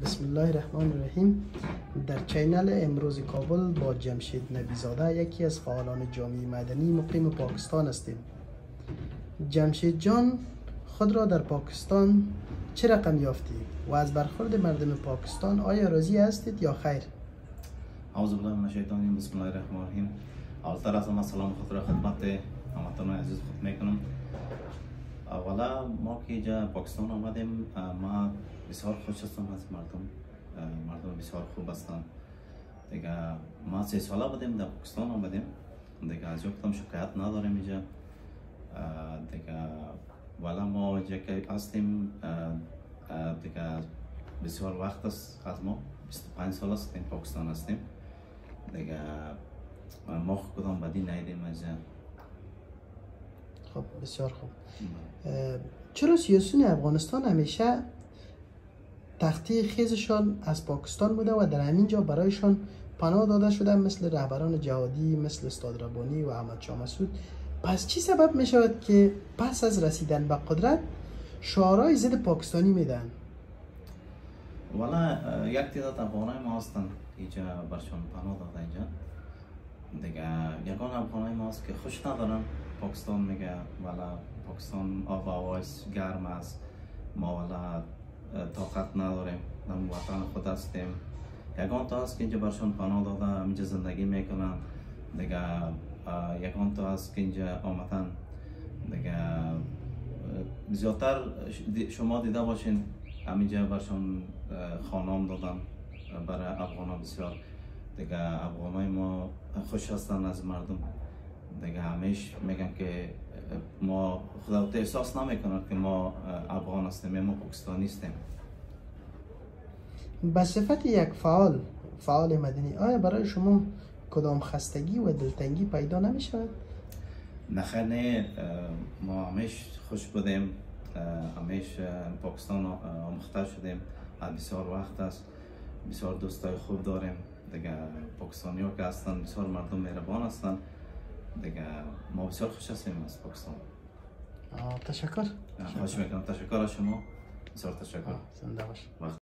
بسم الله الرحمن الرحیم. در چینل امروز کابل با جمشید نبیزاده یکی از فعالان جامعه مدنی مقیم پاکستان هستیم. جمشید جان، خود را در پاکستان چه رقم یافتید و از برخورد مردم پاکستان آیا راضی هستید یا خیر؟ اعوذ بالله من الشیطان الرجیم. بسم الله الرحمن الرحیم. اول از همه سلام خود را خدمت هموطنان عزیز خود میکنم. اولا ما که اینجا پاکستان آمدیم، ما بسیار خوش هستم از مردم بسیار خوب هستند دیگه. ما 3 ساله بودیم در پاکستان آمدیم دیگه، از وقتم شکایت نداریم اینجا دیگه. والا ما اینجا که هستیم دیگه بسیار وقت است، از ما 25 سال است این پاکستان هستیم دیگه. ما کدام بدی ندیدیم اینجا. خب بسیار خوب. چرا سیاسیون افغانستان همیشه تختی خیزشان از پاکستان بوده و در همینجا برایشان پناه داده شده، مثل رهبران جهادی مثل استاد ربانی و احمد شاه مسعود؟ پس چی سبب می شود که پس از رسیدن به قدرت شعارهای ضد پاکستانی میدن؟ والا یک تعداد افغانای ما هستن اینجا برشان پناه داده اینجا دیگه. یگان افغانای ما هست که خوش ندارن پاکستان، میگه والا پاکستان آب و هوایش گرم است، ما والا طاقت نداریم، نم وطن خود هستیم. یگان تا هست که اینجا برشان پناه داده، اینجا زندگی میکنن دیگه. یگان تا هست که اینجا آمدن دیگه. زیادتر شما دیده باشین همینجا برشان خانام دادن برای افغان ها بسیار دیگه. افغانای ما خوش هستن از مردم دیگه. همیشه میگن که ما خودت احساس نمیکنن که ما افغان هستیم، ما پاکستانی هستیم. به صفت یک فعال مدنی، آیا برای شما کدام خستگی و دلتنگی پیدا نمی شود؟ نه، ما همیشه خوش بودیم، همیشه پاکستان آموخته شدیم، از بسیار وقت است، بسیار دوستای خوب داریم دیگه. پاکستانی ها که هستن بسیار مردم مهربان هستن دیگه. ما بسیار خوش هستیم از پاکستان. تشکر. خوش میکنم. تشکر از شما، بسیار تشکر. زنده باش.